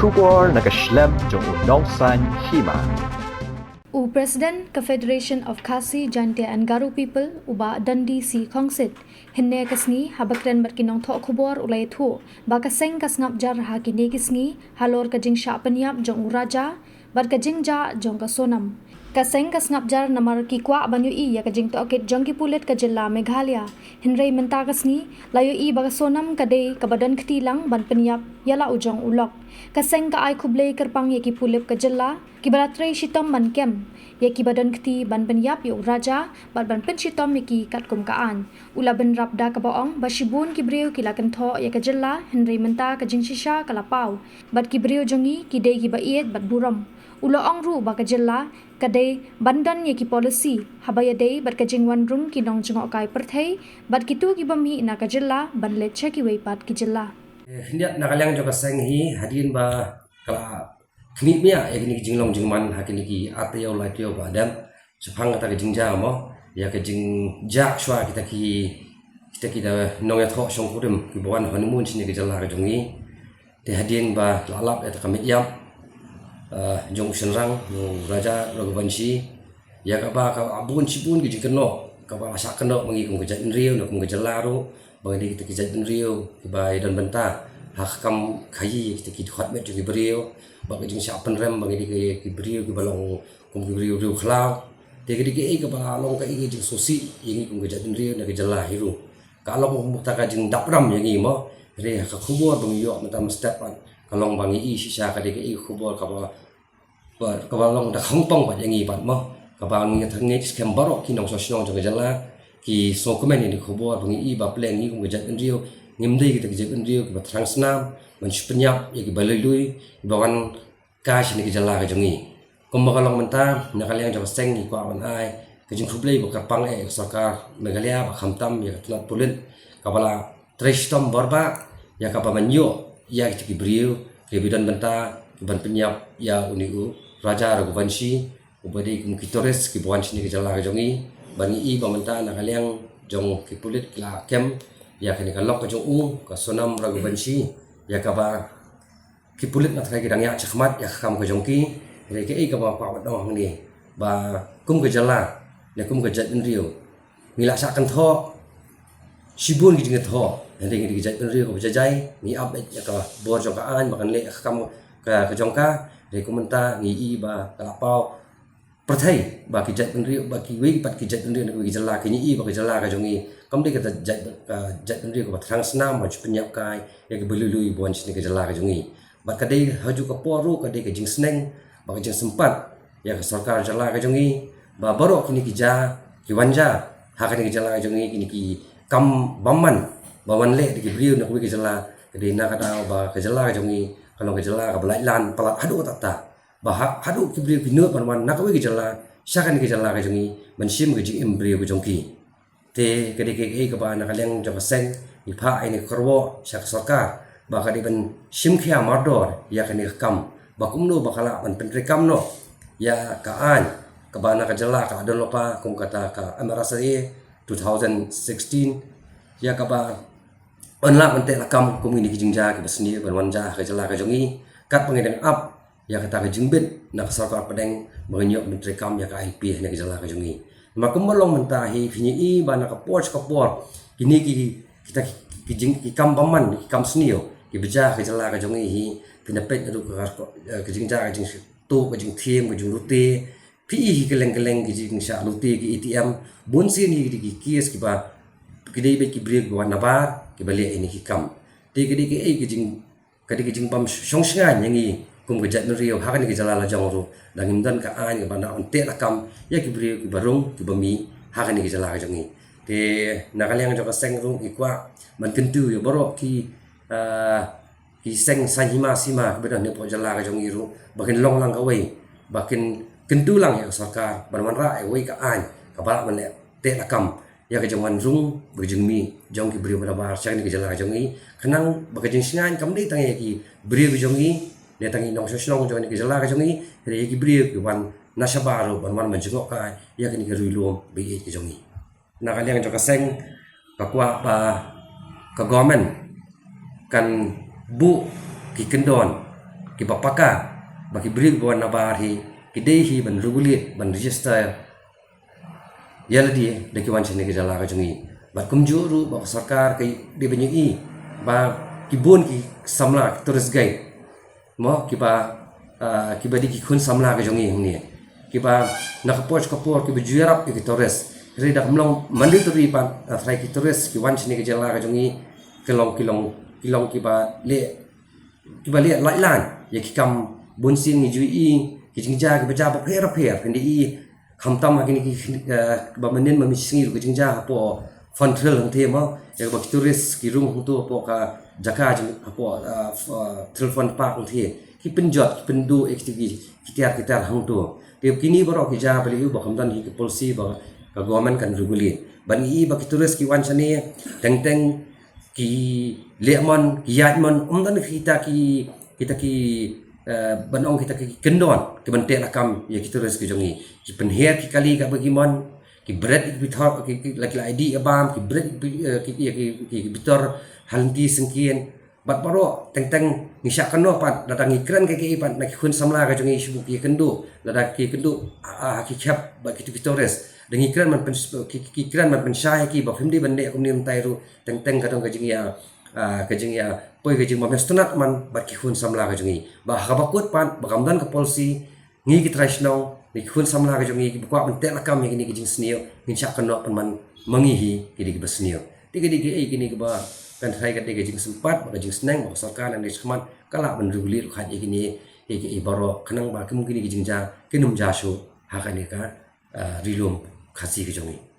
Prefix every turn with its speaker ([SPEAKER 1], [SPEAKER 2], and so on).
[SPEAKER 1] Shubor nakaslem jong unongsan hima.
[SPEAKER 2] President Confederation of Khasi, Jaintia and Garo people uba Dundee si Khongsit hinne kasni habakren berkinong tho khubor ulai thu bakaseng kasngap jar ha kini kisngi halor kajing sha panyap jong uraja bar kajing ja jong ka sonam kaseng kasngap jar namar ki kwa banyu I ya kajing to akit jong ki pulet ka jilla Meghalaya hinrei menta kasni layo I baga sonam kade kabadan khtilang ban panyap yala ujong ulok kaseng ka ai khublei kerpang ye ki pulep ka jilla ki baratrei shitom man kem ye ki badan khti ban panyap yo raja ban pen shitom ye ki kat kum kaan ula ben rapda ka baong bashibun ki breu ki lakan tho ye ka jilla hinrei menta ka jing shisha kala pau bat ki breu jongi ki dei ki baiet bat buram ulo ong ru ba ka jilla kadai bandan ye ki policy habaya dei bat ka jingwan rum ki nong jingok kai perthei bat ki tu ki bami na ka jilla ban le che ki wei pat ki jilla
[SPEAKER 3] Hindia nakalang jo kaseng hi hadin ba kala kni mia ya kini jinglong jingman hakini ki ateo lateo ba dam sepang kata jingja mo ya ke jing jak shwa kita ki da nong ya tho shong kudum ki bawan honeymoon sini ke jala ka jongi te hadin ba lalap eta kamit yam jong senrang raja Raghuvanshi ya ka ba ka abun sipun ki jikeno ka ba sa keno mangi kum ke rio no kum ke jala ro bagi kita kijat rio bai dan benta hakam kayi kita ki khat met ki brio bagi jing sa penrem bagi ki brio ki balong kum ki brio rio khlau te ki ka ba long ka jing sosi yang kum kijat rio na ki jala hiru kalau kum ta ka jing dapram yang mo re ka khubor bang yo mata step an kalong bangi I sisa ka ki khubor ka ba long da khongpong ba yang ban mo ka ba ngi thangi skem barok ki nong so snong jong jala ki so komen ini khobor bangi I ba plan ni kum gejat rio ngimdei kita gejat rio ki ba transnam man penyap ya ki balului bawan cash ni ki jala ka jongi kum ba kalong menta nakaliang jong seng ni kwa ban ai ke jing khublei ba kapang sarkar Meghalaya ba khamtam ya tlat pulen kabala trestom barba ya ka ba manyo ya ki brio ke bidan benta ki ban penyap ya uniu raja Raghuvanshi ubadi kum kitores ki bawan sini ki jala ka jongi bani I bamenta nakaliang jong kipulit la kem ya kini kalok ka jong ka sonam Raghuvanshi ya ka ba kipulit na trai kidang ya chakmat ya kam ka jong ki re ke I ka ba pa dong ni ba kum ka jala ne kum ka jat rio mila sa kan tho sibun ki jing tho ne ki jat rio ka jajai ni up ya ka bor jong ka an makan le kam ka jong ka re kumenta ni I ba ka pau perthai ba ki jat rio ba ki wei pat ki jat rio na ki jala ki ni I ba ki jala ka jongi kam de ka jat rio ka transnam ma penyap kai ya ki belului bon sini ka jala ka jongi ba ka dei haju ka poru ka dei ka jing sneng ba ka jing sempat ya ka sarkar jala ka jongi ba baro kini ki ja ki wanja ha ka ni ki jala ka jongi kini ki kam bamman ba wan le ki brio na ki jala ka dei na ka da ba ka jala ka jongi kalau ka jala ka balai lan palat hadu ta bah hadu ki brio ki no pan nak we ki jala syakan ki jala ka jongi mansim ki jing brio ki jongki te ke de ke ka ba nakaleng jong seng I pha ai ni korwo syak sarkar ba ka de ban sim khia mardor ya ka ni kam ba kumno ba kala ban pen rekam no ya ka an ka ba na ka jala ka don lopa kum kata ka amarasai 2016 ya ka ba onla ban te lakam kum ni ki jingja ki basni ban wanja ka jala ka jongi kat pangedang up ya kata ka jingbit na sarkar padeng mangnyok menteri kam ya ka IP na jala ka jongi maka melong mentahi fini I ba na ka por kini kita ki jing ki kam baman ki kam snio ki beja ka jala ka jongi hi pinapet adu ka jingja ka jing tu ka jing thiem ka jing ruti hi keleng-keleng ki jing sha ruti ki ATM bun sin hi ki kies ki ba ki dei be ki break ba na ba ki bale ini ki kam te ki ki jing bam song sngan yangi kum gejat rio hakan ki jala la jong ru dangim dan ka an ka bana on te lakam ya ki brio ki barung ki bami hakan ki jala ka jongi te nakaliang jo ka seng ru ki kwa man kentu yo borok ki seng sanhima sima bedan ne po jala ka jongi ru bakin long lang ka wei bakin kentu lang ya sarkar ban ra wei ka an ka bala man le te lakam ya ka jongwan rung bejeng mi jong ki brio bana bar chang ki jala ka jongi khanang bakajing singan kam dei tang ya ki brio ki jongi ne tangi nong sosnong jong ni jala ka jongi re ki brio ki wan nasabaro ban manjengok ka ya ki ruilom be ki jongi nakaliang jo ka seng ka kwa ba ka government kan bu ki kendon ki bapaka baki beri bawa nabar hi ki dei ban regulate ban register yala dia de ki wan sene ki jala ka jungi ba kumjuru ba sarkar ki de benyi ba ki bon ki samla terus gai mo ki ba di ki khun samla ka jungi huni ki ba nak kapor ki bujuarap ki torres ri dak mlong mandatory pan trai ki torres ki wan sene ki jala ka jungi kilong ki ba le lai lan ya ki kam bon sin ni jui ki jingja ki baja ba pher kendi kham tam ha ki ba manen ma mi singi ki jingja po fun trail hang the ma ya ba tourist ki room hung to po ka jaka jing po trail fun park hung the ki penjot ki pendu activity kita hang to te kini baro ki ja bali ba kham dan hi ki policy ba ka government kan regulate ban ba ki tourist ki wan chane teng ki lemon ki yatmon dan kita ki banong kita ki kendon ki bante lakam ya kita res ki jongi ki penher ki kali ka bagi mon ki bread ki bithor ki laki ID abam ki bread ki bitor halti sengkien bat baro teng ni syakano pat datang ikran ki pat nak khun samla ka jongi sibuk ki kendo lada ki kendo ki khap ba ki res dengan ikran man ki ikran man pensyai ki ba family bande ko nim tairu teng ka dong ka jingi ya poi ka jing ma mestonat man ba ki khun samla ka jingi ba ha ba kut pan ba kamdan ka policy ngi ki traditional ni khun samla ka jingi ki ba man tek lakam ni ki jing snio min syak kan pan man mangi hi ki di basnio tiga ki ni ba kan thai ka jing sempat ba jing sneng ba sarkar nan khman kala ban regulir khat ni ki baro khanang ba ki mungkin ki jing ja kinum ja shu ha ka ni ka rilum khasi ki jongi